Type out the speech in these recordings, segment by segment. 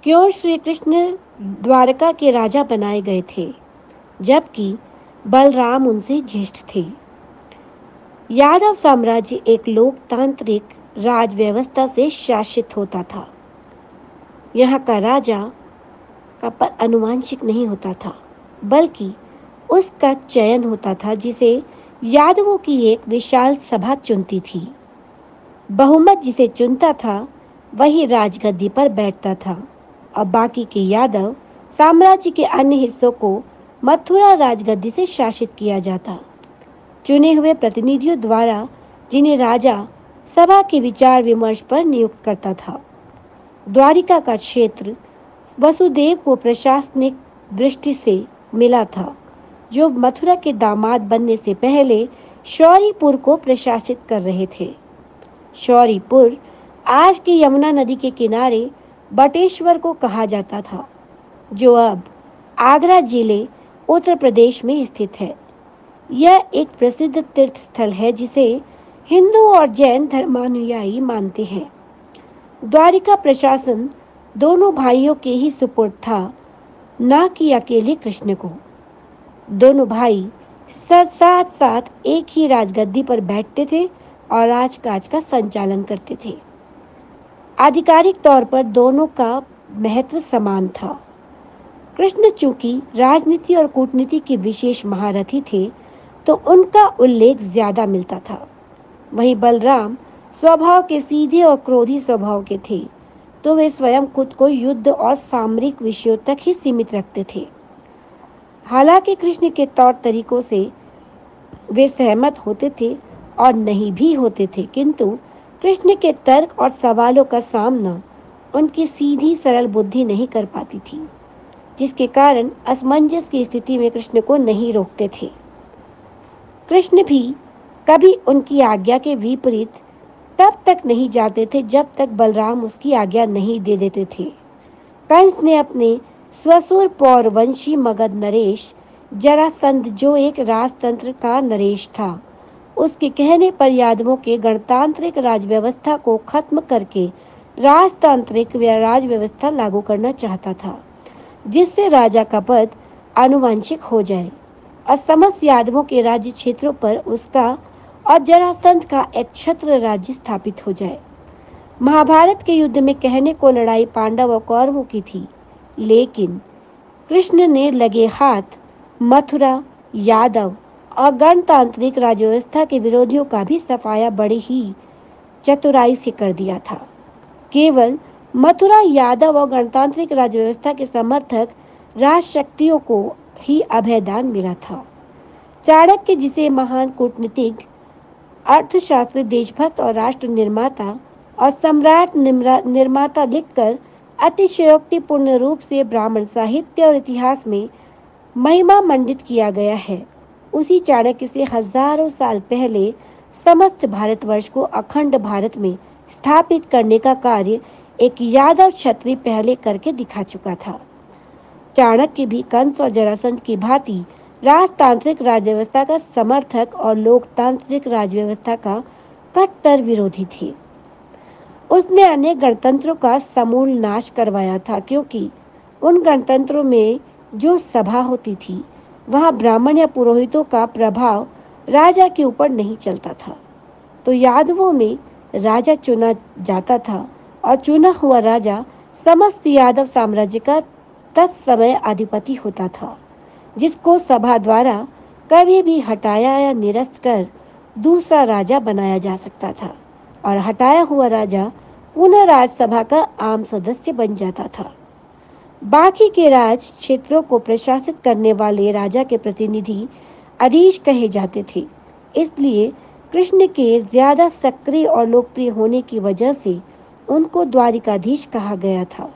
क्यों श्री कृष्ण द्वारका के राजा बनाए गए थे, जबकि बलराम उनसे ज्येष्ठ थे। यादव साम्राज्य एक लोकतांत्रिक राज व्यवस्था से शासित होता था। यहाँ का राजा का पद आनुवंशिक नहीं होता था, बल्कि उसका चयन होता था, जिसे यादवों की एक विशाल सभा चुनती थी। बहुमत जिसे चुनता था वही राजगद्दी पर बैठता था और बाकी के यादव साम्राज्य के अन्य हिस्सों को मथुरा राजगद्दी से शासित किया जाता। चुने हुए प्रतिनिधियों द्वारा, जिन्हें राजा सभा के विचार विमर्श पर नियुक्त करता था। द्वारिका का क्षेत्र वसुदेव को प्रशासनिक दृष्टि से मिला था, जो मथुरा के दामाद बनने से पहले शौरीपुर को प्रशासित कर रहे थे। शौरीपुर आज की यमुना नदी के किनारे बटेश्वर को कहा जाता था, जो अब आगरा जिले उत्तर प्रदेश में स्थित है। यह एक प्रसिद्ध तीर्थ स्थल है जिसे हिंदू और जैन धर्मानुयायी मानते हैं। द्वारिका प्रशासन दोनों भाइयों के ही सुपुर्द था, न कि अकेले कृष्ण को। दोनों भाई साथ साथ एक ही राजगद्दी पर बैठते थे और राजकाज का संचालन करते थे। आधिकारिक तौर पर दोनों का महत्व समान था। कृष्ण चूंकि राजनीति और कूटनीति के विशेष महारथी थे, तो उनका उल्लेख ज्यादा मिलता था। वहीं बलराम स्वभाव के सीधे और क्रोधी स्वभाव के थे, तो वे स्वयं खुद को युद्ध और सामरिक विषयों तक ही सीमित रखते थे। हालांकि कृष्ण के तौर तरीकों से वे सहमत होते थे और नहीं भी होते थे, किंतु कृष्ण के तर्क और सवालों का सामना उनकी सीधी सरल बुद्धि नहीं कर पाती थी, जिसके कारण असमंजस की स्थिति में कृष्ण को नहीं रोकते थे। कृष्ण भी कभी उनकी आज्ञा के विपरीत तब तक नहीं जाते थे जब तक बलराम उसकी आज्ञा नहीं दे देते थे। कंस ने अपने स्वसुर पौरवंशी मगध नरेश जरासंध, जो एक राजतंत्र का नरेश था, उसके कहने पर यादवों के गणतांत्रिक राज व्यवस्था को खत्म करके राजतांत्रिक राज व्यवस्था लागू करना चाहता था, जिससे राजा का पद आनुवंशिक हो जाए और समस्त यादवों के राज्य क्षेत्रों पर उसका और जरासंध का एक छत्र राज्य स्थापित हो जाए। महाभारत के युद्ध में कहने को लड़ाई पांडव और कौरवों की थी, लेकिन कृष्ण ने लगे हाथ मथुरा, यादव और गणतांत्रिक राज्य व्यवस्था के विरोधियों का भी सफाया बड़े ही चतुराई से कर दिया था। केवल मथुरा, यादव और गणतांत्रिक राज्य व्यवस्था के समर्थक राजशक्तियों को ही अभयदान मिला था। चाणक्य, जिसे महान कूटनीतिज्ञ, अर्थशास्त्री, देशभक्त और राष्ट्र निर्माता और सम्राट निर्माता लिखकर अतिशयोक्तिपूर्ण रूप से ब्राह्मण साहित्य और इतिहास में महिमा मंडित किया गया है, उसी चाणक्य से हजारों साल पहले समस्त भारतवर्ष को अखंड भारत में स्थापित करने का कार्य एक यादव क्षत्रिय पहले करके दिखा चुका था। चाणक्य भी कंस और जरासंध की भांति राजतांत्रिक राज व्यवस्था का समर्थक और लोकतांत्रिक राज व्यवस्था का कट्टर विरोधी थे। उसने अनेक गणतंत्रों का समूल नाश करवाया था, क्योंकि उन गणतंत्रों में जो सभा होती थी, वहां ब्राह्मण या पुरोहितों का प्रभाव राजा के ऊपर नहीं चलता था। तो यादवों में राजा चुना जाता था और चुना हुआ राजा समस्त यादव साम्राज्य का तत्समय अधिपति होता था, जिसको सभा द्वारा कभी भी हटाया या निरस्त कर दूसरा राजा बनाया जा सकता था और हटाया हुआ राजा पुनः राजसभा का आम सदस्य बन जाता था। बाकी के राज क्षेत्रों को प्रशासित करने वाले राजा के प्रतिनिधि अधीश कहे जाते थे। इसलिए कृष्ण के ज्यादा सक्रिय और लोकप्रिय होने की वजह से उनको द्वारिकाधीश कहा गया था।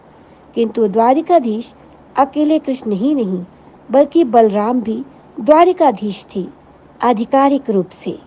किंतु द्वारिकाधीश अकेले कृष्ण ही नहीं, बल्कि बलराम भी द्वारिकाधीश थे, आधिकारिक रूप से।